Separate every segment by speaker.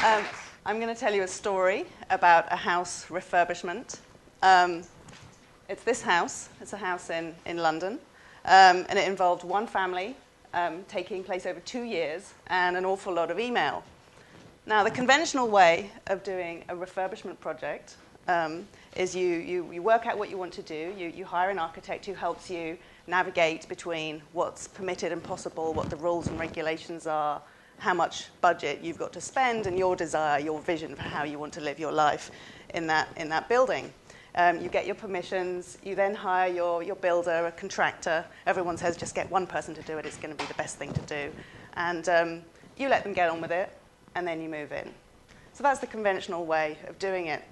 Speaker 1: I'm going to tell you a story about a house refurbishment. It's this house. It's a house in London. And it involved one family, taking place over 2 years, and an awful lot of email. Now, the conventional way of doing a refurbishment project is you work out what you want to do. You hire an architect who helps you navigate between what's permitted and possible, what the rules and regulations are, how much budget you've got to spend, and your desire, your vision for how you want to live your life in that building. You get your permissions. You then hire your builder, a contractor. Everyone says just get one person to do it. It's going to be the best thing to do. And you let them get on with it, and then you move in. So that's the conventional way of doing it.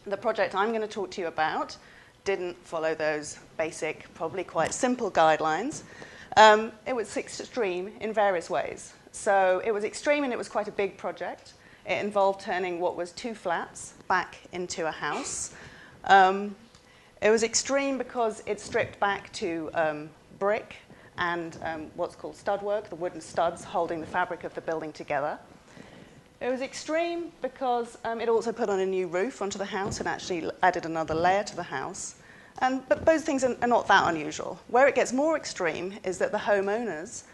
Speaker 1: The project I'm going to talk to you about didn't follow those basic, probably quite simple guidelines. It was extreme in various ways. So it was extreme, and it was quite a big project. It involved turning what was 2 flats back into a house. It was extreme because it stripped back to brick and what's called stud work, the wooden studs holding the fabric of the building together. It was extreme because it also put on a new roof onto the house and actually added another layer to the house. But those things are not that unusual. Where it gets more extreme is that the homeowners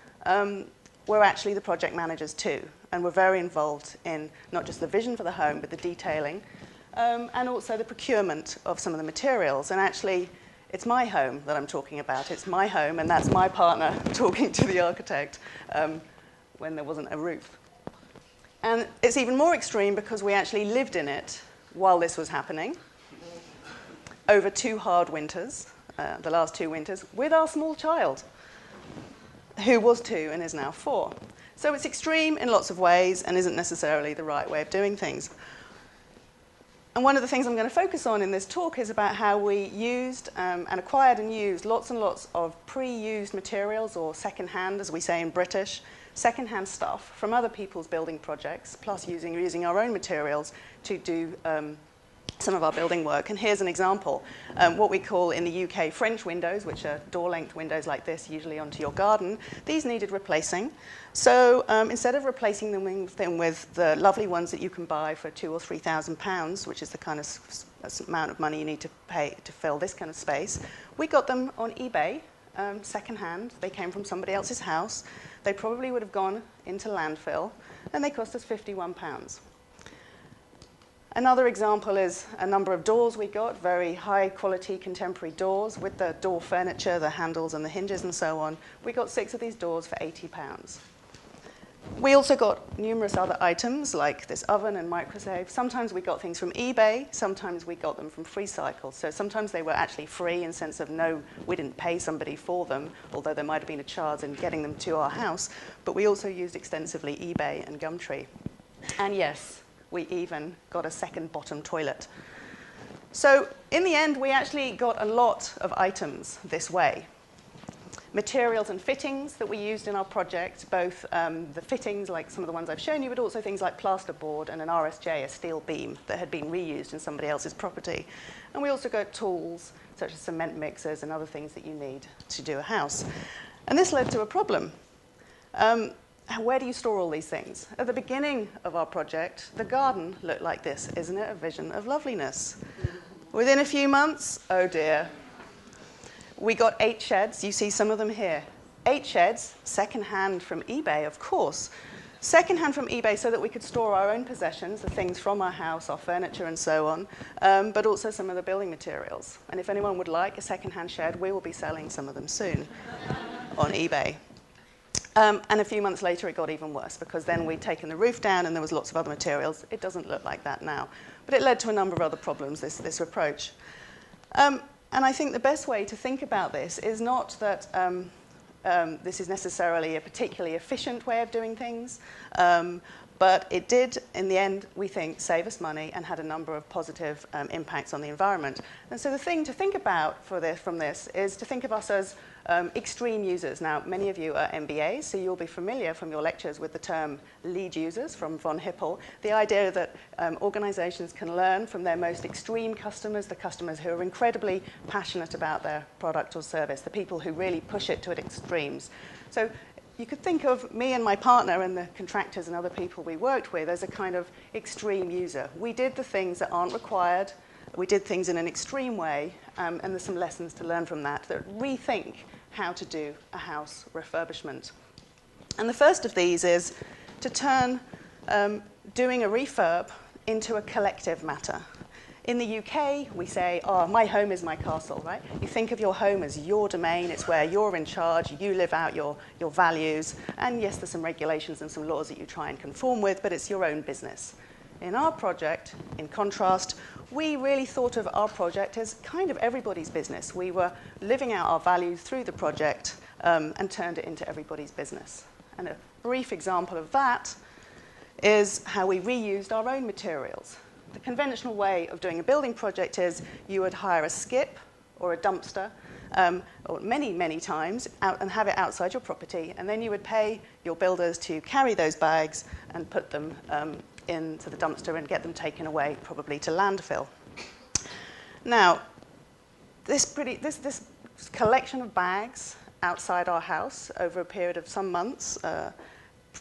Speaker 1: were actually the project managers too, and were very involved in not just the vision for the home, but the detailing, and also the procurement of some of the materials. And actually, it's my home that I'm talking about. It's my home, and that's my partner talking to the architect when there wasn't a roof. And it's even more extreme because we actually lived in it while this was happening, over 2 hard winters, the last 2 winters, with our small child, who was 2 and is now 4. So it's extreme in lots of ways and isn't necessarily the right way of doing things. And one of the things I'm going to focus on in this talk is about how we used and acquired and used lots and lots of pre-used materials, or second-hand, as we say in British, second-hand stuff from other people's building projects, plus using our own materials to do some of our building work. And here's an example. What we call in the UK French windows, which are door-length windows like this, usually onto your garden, these needed replacing. So instead of replacing them with the lovely ones that you can buy for £2,000 or £3,000, which is the kind of amount of money you need to pay to fill this kind of space, we got them on eBay, second-hand. They came from somebody else's house. They probably would have gone into landfill, and they cost us £51. Another example is a number of doors we got, very high-quality contemporary doors with the door furniture, the handles and the hinges and so on. We got 6 of these doors for £80. We also got numerous other items like this oven and microwave. Sometimes we got things from eBay, sometimes we got them from Freecycle. So sometimes they were actually free in the sense of no, we didn't pay somebody for them, although there might have been a charge in getting them to our house. But we also used extensively eBay and Gumtree. And yes, we even got a second bottom toilet. So in the end, we actually got a lot of items this way. Materials and fittings that we used in our project, both the fittings like some of the ones I've shown you, but also things like plasterboard and an RSJ, a steel beam that had been reused in somebody else's property. And we also got tools such as cement mixers and other things that you need to do a house. And this led to a problem. Where do you store all these things? At the beginning of our project, the garden looked like this. Isn't it a vision of loveliness? Within a few months, oh dear, we got 8 sheds. You see some of them here. 8 sheds, second-hand from eBay, of course. Second-hand from eBay so that we could store our own possessions, the things from our house, our furniture and so on, but also some of the building materials. And if anyone would like a second-hand shed, we will be selling some of them soon on eBay. And a few months later, it got even worse because then we'd taken the roof down and there was lots of other materials. It doesn't look like that now. But it led to a number of other problems, this approach. And I think the best way to think about this is not that this is necessarily a particularly efficient way of doing things, but it did, in the end, we think, save us money and had a number of positive impacts on the environment. And so the thing to think about from this is to think of us as extreme users. Now, many of you are MBAs, so you'll be familiar from your lectures with the term lead users from von Hippel, the idea that organizations can learn from their most extreme customers, the customers who are incredibly passionate about their product or service, the people who really push it to its extremes. So you could think of me and my partner and the contractors and other people we worked with as a kind of extreme user. We did the things that aren't required. We did things in an extreme way, and there's some lessons to learn from that rethink how to do a house refurbishment. And the first of these is to turn doing a refurb into a collective matter. In the UK, we say, oh, my home is my castle, right? You think of your home as your domain. It's where you're in charge. You live out your values. And yes, there's some regulations and some laws that you try and conform with, but it's your own business. In our project, in contrast, we really thought of our project as kind of everybody's business. We were living out our values through the project and turned it into everybody's business. And a brief example of that is how we reused our own materials. The conventional way of doing a building project is you would hire a skip or a dumpster or many times and have it outside your property, and then you would pay your builders to carry those bags and put them into the dumpster and get them taken away, probably to landfill. Now, this collection of bags outside our house over a period of some months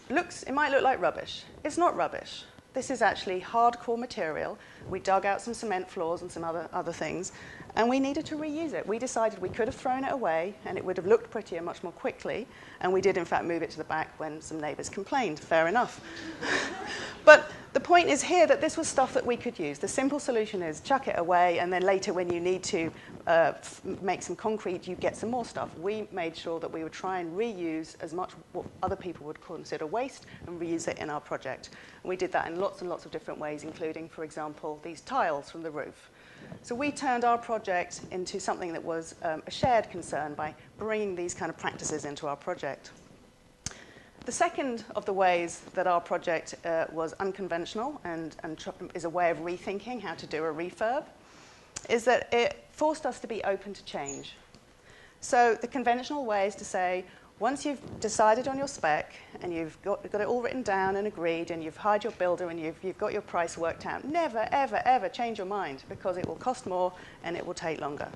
Speaker 1: it might look like rubbish. It's not rubbish. This is actually hardcore material. We dug out some cement floors and some other things, and we needed to reuse it. We decided we could have thrown it away, and it would have looked prettier much more quickly, and we did, in fact, move it to the back when some neighbours complained. Fair enough. But the point is here that this was stuff that we could use. The simple solution is chuck it away, and then later when you need to make some concrete, you get some more stuff. We made sure that we would try and reuse as much what other people would consider waste and reuse it in our project. And we did that in lots and lots of different ways, including, for example, these tiles from the roof. So we turned our project into something that was a shared concern by bringing these kind of practices into our project. The second of the ways that our project was unconventional and is a way of rethinking how to do a refurb is that it forced us to be open to change. So the conventional way is to say, once you've decided on your spec and you've got it all written down and agreed and you've hired your builder and you've got your price worked out, never, ever, ever change your mind because it will cost more and it will take longer.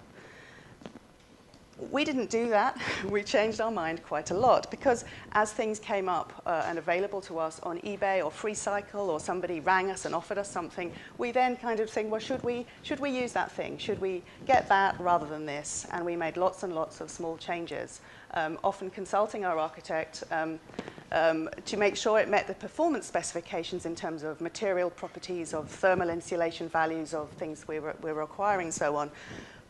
Speaker 1: We didn't do that. We changed our mind quite a lot because as things came up and available to us on eBay or Freecycle or somebody rang us and offered us something, we then kind of think, well, should we use that thing? Should we get that rather than this? And we made lots and lots of small changes, often consulting our architect to make sure it met the performance specifications in terms of material properties, of thermal insulation values, of things we were acquiring, so on.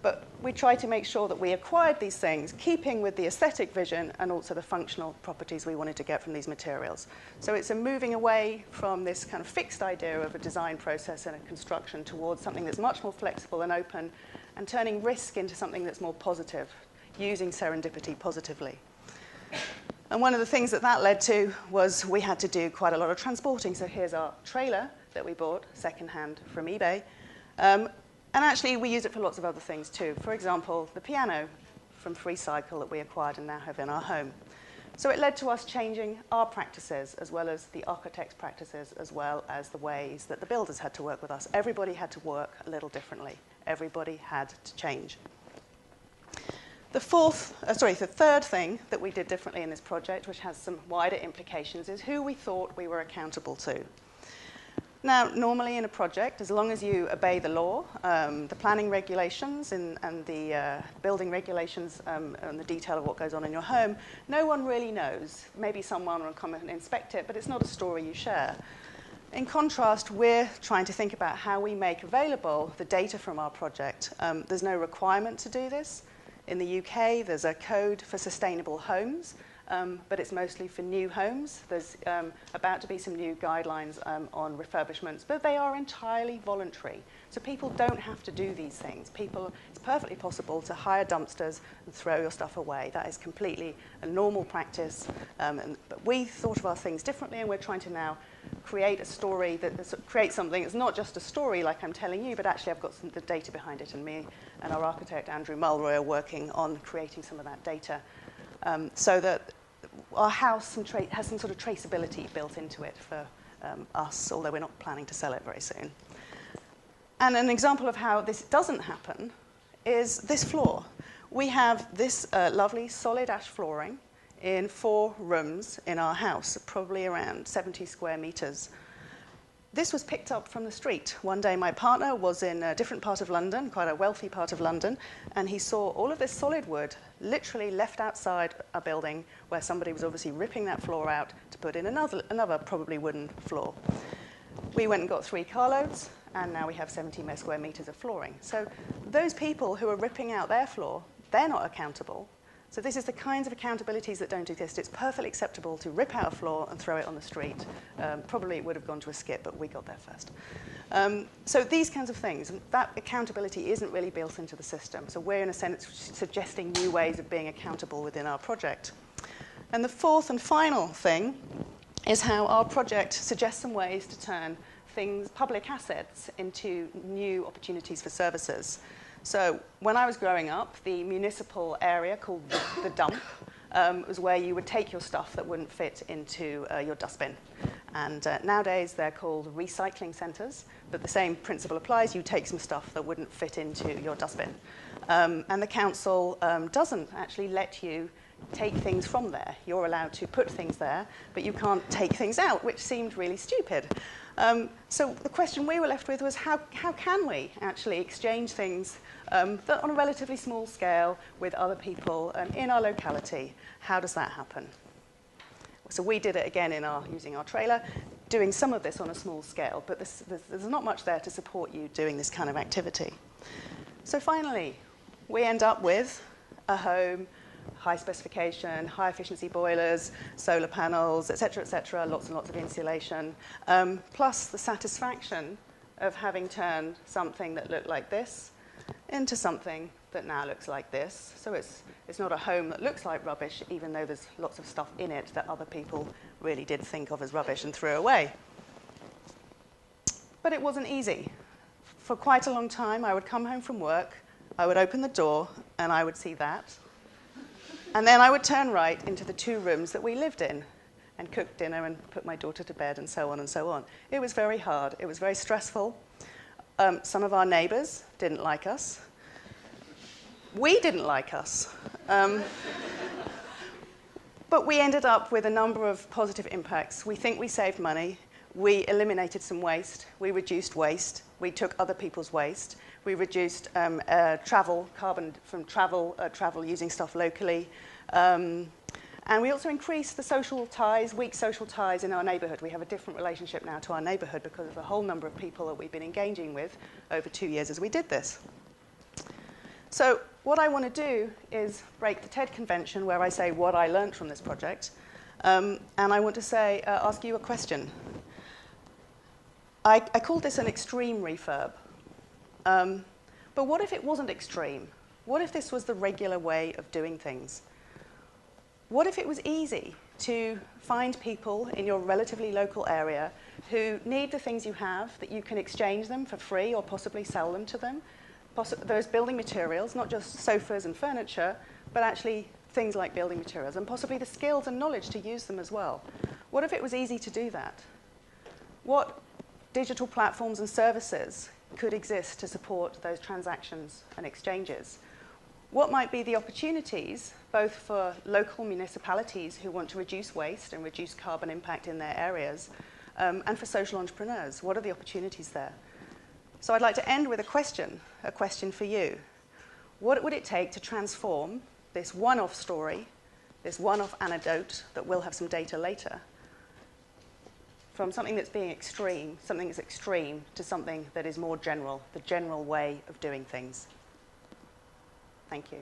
Speaker 1: But we tried to make sure that we acquired these things, keeping with the aesthetic vision and also the functional properties we wanted to get from these materials. So it's a moving away from this kind of fixed idea of a design process and a construction towards something that's much more flexible and open and turning risk into something that's more positive, using serendipity positively. And one of the things that led to was we had to do quite a lot of transporting. So here's our trailer that we bought secondhand from eBay. And actually, we use it for lots of other things, too. For example, the piano from Freecycle that we acquired and now have in our home. So it led to us changing our practices, as well as the architect's practices, as well as the ways that the builders had to work with us. Everybody had to work a little differently. Everybody had to change. The third thing that we did differently in this project, which has some wider implications, is who we thought we were accountable to. Now, normally in a project, as long as you obey the law, the planning regulations and the building regulations and the detail of what goes on in your home, no one really knows. Maybe someone will come and inspect it, but it's not a story you share. In contrast, we're trying to think about how we make available the data from our project. There's no requirement to do this. In the UK, there's a code for sustainable homes, but it's mostly for new homes. There's about to be some new guidelines on refurbishments, but they are entirely voluntary. So people don't have to do these things. It's perfectly possible to hire dumpsters and throw your stuff away. That is completely a normal practice. But we thought of our things differently, and we're trying to now create a story create something that's not just a story like I'm telling you, but actually I've got the data behind it, and me and our architect, Andrew Mulroy, are working on creating some of that data so that our house has some sort of traceability built into it for us, although we're not planning to sell it very soon. And an example of how this doesn't happen is this floor. We have this lovely solid ash flooring. in 4 rooms in our house, probably around 70 square meters. This was picked up from the street. One day my partner was in a different part of London, quite a wealthy part of London, and he saw all of this solid wood literally left outside a building where somebody was obviously ripping that floor out to put in another probably wooden floor. We went and got 3 carloads, and now we have 70 square meters of flooring. So those people who are ripping out their floor, they're not accountable. So this is the kinds of accountabilities that don't exist. It's perfectly acceptable to rip out a floor and throw it on the street. Probably it would have gone to a skip, but we got there first. So these kinds of things, that accountability isn't really built into the system. So we're, in a sense, suggesting new ways of being accountable within our project. And the fourth and final thing is how our project suggests some ways to turn things, public assets, into new opportunities for services. So when I was growing up, the municipal area called the dump was where you would take your stuff that wouldn't fit into your dustbin. And nowadays they're called recycling centres, but the same principle applies. You take some stuff that wouldn't fit into your dustbin. And the council doesn't actually let you take things from there. You're allowed to put things there, but you can't take things out, which seemed really stupid. So the question we were left with was how can we actually exchange things that on a relatively small scale with other people in our locality? How does that happen? So we did it again using our trailer, doing some of this on a small scale, but there's not much there to support you doing this kind of activity. So finally, we end up with a home, high specification, high efficiency boilers, solar panels, et cetera, lots and lots of insulation, plus the satisfaction of having turned something that looked like this into something that now looks like this. So it's not a home that looks like rubbish, even though there's lots of stuff in it that other people really did think of as rubbish and threw away. But it wasn't easy. For quite a long time, I would come home from work, I would open the door, and I would see that. And then I would turn right into the 2 rooms that we lived in and cook dinner and put my daughter to bed and so on and so on. It was very hard. It was very stressful. Some of our neighbours didn't like us. We didn't like us. But we ended up with a number of positive impacts. We think we saved money. We eliminated some waste. We reduced waste. We took other people's waste. We reduced carbon from travel using stuff locally. And we also increased the social ties, weak social ties in our neighbourhood. We have a different relationship now to our neighbourhood because of a whole number of people that we've been engaging with over 2 years as we did this. So what I want to do is break the TED convention where I say what I learned from this project. And I want to ask you a question. I called this an extreme refurb. But what if it wasn't extreme? What if this was the regular way of doing things? What if it was easy to find people in your relatively local area who need the things you have, that you can exchange them for free or possibly sell them to them? Those building materials, not just sofas and furniture, but actually things like building materials, and possibly the skills and knowledge to use them as well. What if it was easy to do that? What digital platforms and services could exist to support those transactions and exchanges? What might be the opportunities, both for local municipalities who want to reduce waste and reduce carbon impact in their areas, and for social entrepreneurs? What are the opportunities there? So I'd like to end with a question for you. What would it take to transform this one-off story, this one-off anecdote that will have some data later, from something that's being extreme, something that's extreme, to something that is more general, the general way of doing things? Thank you.